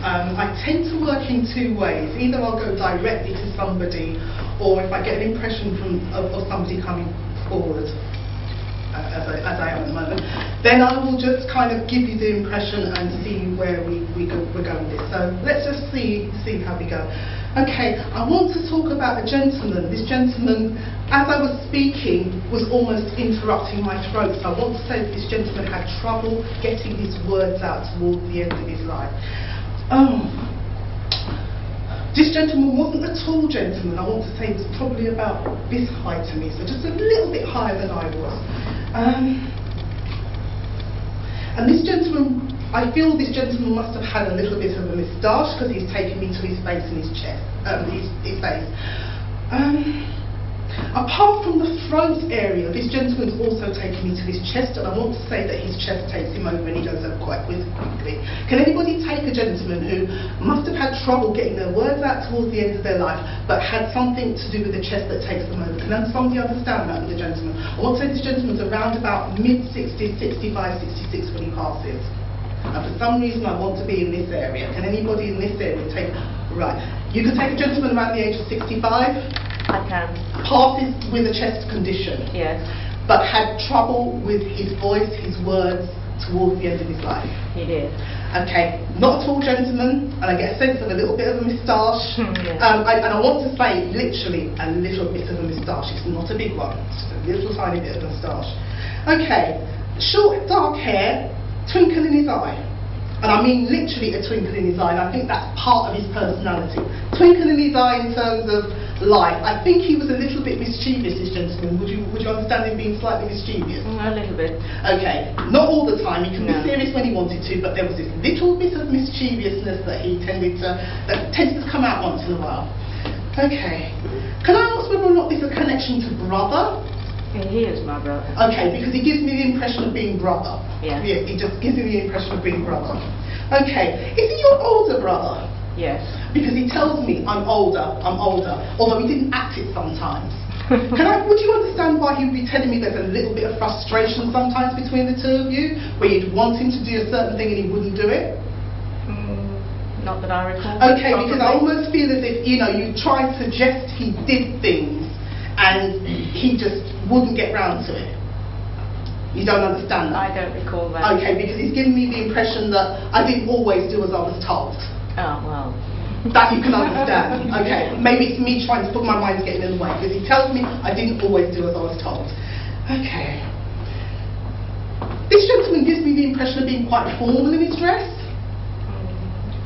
I tend to work in two ways. Either I'll go directly to somebody, or if I get an impression of somebody coming forward, as I am at the moment, then I will just kind of give you the impression and see where we're going with this. So let's just see how we go. Okay, I want to talk about a gentleman. This gentleman, as I was speaking, was almost interrupting my throat. So I want to say that this gentleman had trouble getting his words out towards the end of his life. This gentleman wasn't a tall gentleman. I want to say he was probably about this height to me, so just a little bit higher than I was. And this gentleman, I feel this gentleman must have had a little bit of a moustache, because he's taken me to his face and his chest, his face. Apart from the throat area, this gentleman's also taken me to his chest, and I want to say that his chest takes him over and he goes up quite quickly. Can anybody take a gentleman who must have had trouble getting their words out towards the end of their life, but had something to do with the chest that takes them over? Can somebody understand that with the gentleman? I want to say this gentleman's around about mid-60s, 65, 66 when he passes. And for some reason I want to be in this area. Can anybody in this area take... Right. You can take a gentleman around the age of 65. I can. Passes with a chest condition. Yes. But had trouble with his voice, his words, towards the end of his life. He did. Okay, not a tall gentleman, and I get a sense of a little bit of a moustache. Yes. And I want to say literally a little bit of a moustache. It's not a big one, it's just a little tiny bit of moustache. Okay, short dark hair, twinkle in his eye. And I mean literally a twinkle in his eye, and I think that's part of his personality. Twinkle in his eye in terms of life. I think he was a little bit mischievous, this gentleman. Would you understand him being slightly mischievous? A little bit. Okay, not all the time. He could be No. serious when he wanted to, but there was this little bit of mischievousness that tended to come out once in a while. Okay, can I ask whether or not there's a connection to brother? He is my brother. Okay, because he gives me the impression of being brother. Yeah. Yeah, he just gives me the impression of being brother. Okay, is he your older brother? Yes. Because he tells me I'm older, although he didn't act it sometimes. Would you understand why he would be telling me there's a little bit of frustration sometimes between the two of you, where you'd want him to do a certain thing and he wouldn't do it? Not that I recall. Okay, probably. because I almost feel as if, you try to suggest he did things and he just wouldn't get round to it. You don't understand that? I don't recall that. Okay, because he's given me the impression that I didn't always do as I was told. Oh, well. That you can understand. Okay, maybe it's me trying to put my mind getting in the way, because he tells me I didn't always do as I was told. Okay. This gentleman gives me the impression of being quite formal in his dress.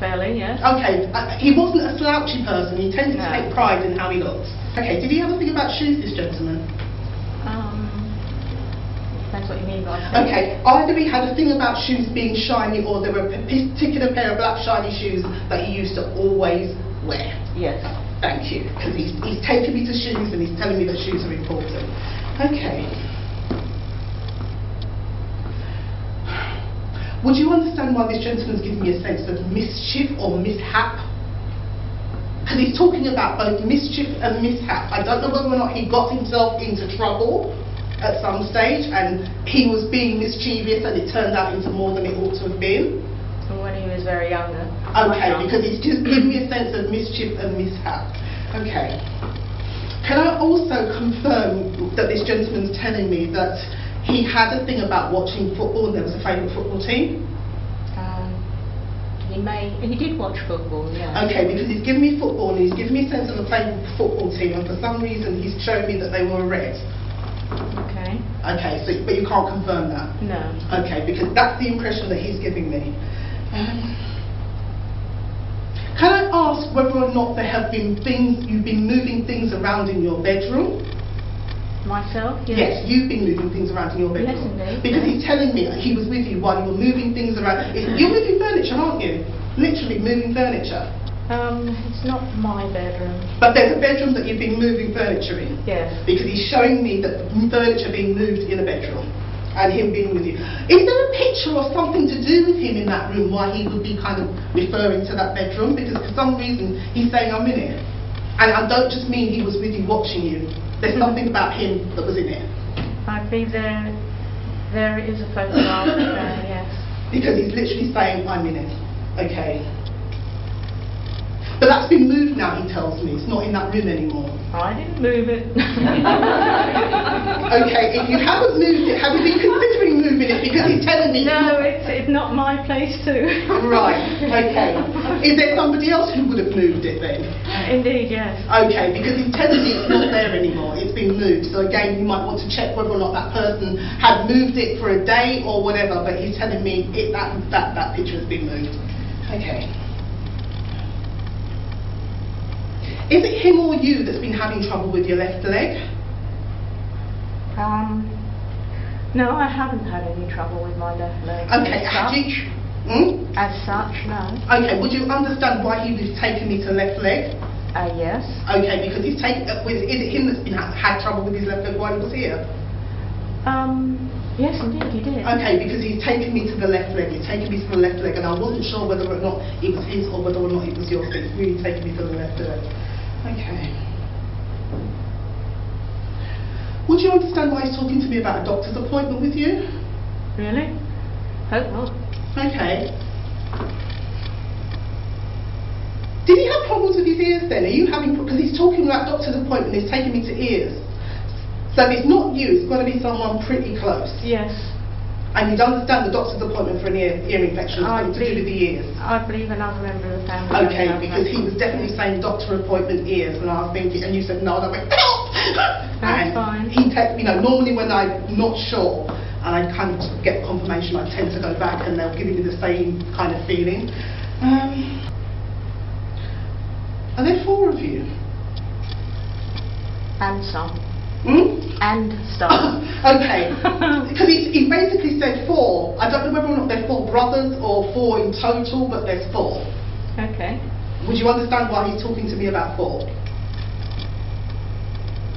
Fairly, yes. Okay, he wasn't a slouchy person. He tended to No. take pride in how he looked. Okay, did he have a thing about shoes, this gentleman? Depends what you mean by that. Okay, either he had a thing about shoes being shiny, or there were a particular pair of black shiny shoes that he used to always wear. Yes. Thank you, because he's taken me to shoes and he's telling me that shoes are important. Okay. Would you understand why this gentleman's giving me a sense of mischief or mishap? Because he's talking about both mischief and mishap. I don't know whether or not he got himself into trouble at some stage and he was being mischievous and it turned out into more than it ought to have been. When he was very younger. Okay, because he's just giving me a sense of mischief and mishap. Okay. Can I also confirm that this gentleman's telling me that he had a thing about watching football and there was a favourite football team? He did watch football, yeah. Okay, because he's given me football and he's given me a sense of a favourite football team, and for some reason he's shown me that they were red. Okay. Okay, so but you can't confirm that? No. Okay, because that's the impression that he's giving me. Can I ask whether or not there have been things, you've been moving things around in your bedroom? Myself? Yes, you've been moving things around in your bedroom. Yes, indeed. Because he's telling me he was with you while you were moving things around. You're moving furniture, aren't you? Literally moving furniture. It's not my bedroom. But there's a bedroom that you've been moving furniture in. Yes. Because he's showing me that furniture being moved in a bedroom and him being with you. Is there a picture or something to do with him in that room why he would be kind of referring to that bedroom? Because for some reason he's saying I'm in it. And I don't just mean he was with you watching you. There's something about him that was in it. I think there is a photograph there, yes. Because he's literally saying I'm in it. Okay. But that's been moved now, he tells me. It's not in that room anymore. I didn't move it. Okay, if you haven't moved it, have you been considering moving it? Because he's telling me... No, it's not my place too. Right, okay. Is there somebody else who would have moved it then? Indeed, yes. Okay, because he's telling me it's not there anymore, it's been moved. So again, you might want to check whether or not that person had moved it for a day or whatever, but he's telling me that picture has been moved. Okay. Is it him or you that's been having trouble with your left leg? No, I haven't had any trouble with my left leg. Okay, As such, no. Okay, would you understand why he was taking me to left leg? Yes. Okay, because he's taken. Is it him that's been had trouble with his left leg while he was here? Yes, indeed, he did. Okay, because he's taken me to the left leg. He's taken me to the left leg, and I wasn't sure whether or not it was his or whether or not it was yours. But he's really taken me to the left leg. Okay. Would you understand why he's talking to me about a doctor's appointment with you? Really? Hope not. Okay. Did he have problems with his ears then? Are you having, because he's talking about doctor's appointment, he's taking me to ears. So if it's not you, it's got to be someone pretty close. Yes. And you'd understand the doctor's appointment for an ear infection is something to do with the ears. I believe another member of the family. Okay, because he was definitely saying doctor appointment ears, and I was thinking, and you said no, and I went, help! That's fine. He normally when I'm not sure, and I kind of get confirmation, I tend to go back and they'll give me the same kind of feeling. Are there 4 of you? And some. And some. Okay, because he basically said 4. I don't know whether or not they're 4 brothers or 4 in total, but there's 4. Okay. Would you understand why he's talking to me about 4?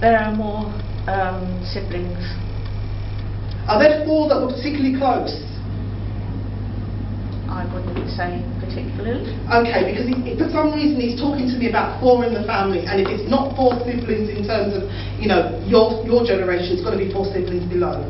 There are more siblings. Are there 4 that were particularly close? I wouldn't say particularly. Okay, because for some reason he's talking to me about 4 in the family, and if it's not 4 siblings in terms of, your generation, it's got to be 4 siblings below.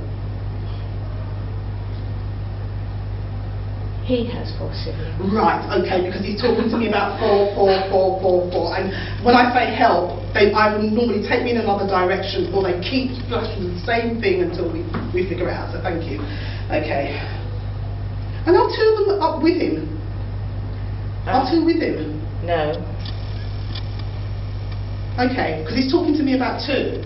He has 4 siblings. Right, okay, because he's talking to me about 4, 4, 4, 4, 4. And when I say help, they either normally take me in another direction or they keep flashing the same thing until we figure it out, so thank you. Okay. And are 2 of them up with him? Are 2 with him? No. Okay, because he's talking to me about 2.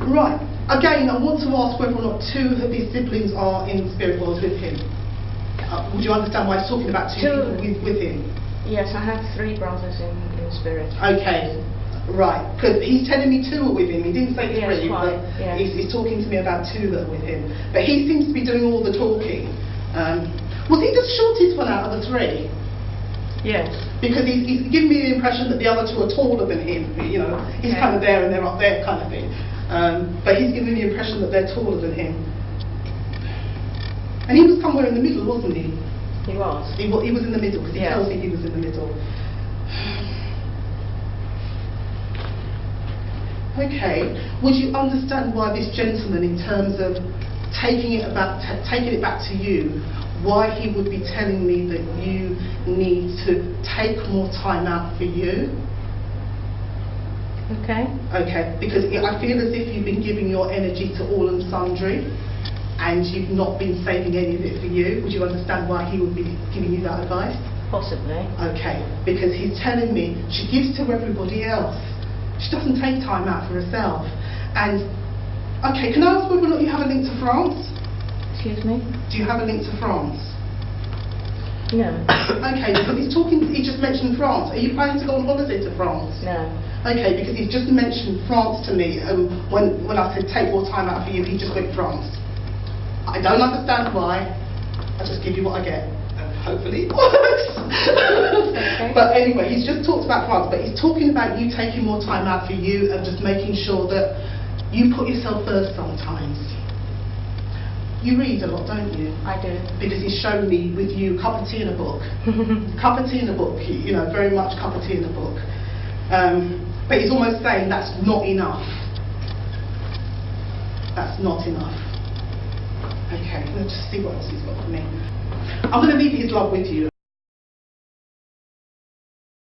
Right. Again, I want to ask whether or not 2 of his siblings are in spirit worlds with him. Would you understand why he's talking about 2 people with him? Yes, I have 3 brothers in spirit. Okay. Right, because he's telling me 2 are with him. He didn't say 3, yes, but yes. he's talking to me about 2 that are with him. But he seems to be doing all the talking. Was he the shortest one out of the 3? Yes. Because he's giving me the impression that the other 2 are taller than him. He's kind of there and they're up there kind of thing. But he's giving me the impression that they're taller than him. And he was somewhere in the middle, wasn't he? He was. He was in the middle, because he tells me he was in the middle. Okay, would you understand why this gentleman, in terms of taking it back to you, why he would be telling me that you need to take more time out for you? Okay. Okay, because I feel as if you've been giving your energy to all and sundry, and you've not been saving any of it for you. Would you understand why he would be giving you that advice? Possibly. Okay, because he's telling me she gives to everybody else. She doesn't take time out for herself. And, okay, can I ask whether or not you have a link to France? Excuse me? Do you have a link to France? No. Okay, because he just mentioned France. Are you planning to go on holiday to France? No. Okay, because he's just mentioned France to me, when I said take more time out for you, he just went France. I don't understand why. I just give you what I get. Hopefully it works. Okay. But anyway, he's just talked about France, but he's talking about you taking more time out for you and just making sure that you put yourself first sometimes. You read a lot, don't you? I do. Because he's shown me with you cup of tea in a book. Cup of tea in a book, very much cup of tea in a book. But he's almost saying that's not enough. That's not enough. Okay, let's just see what else he's got for me. I'm going to leave his love with you.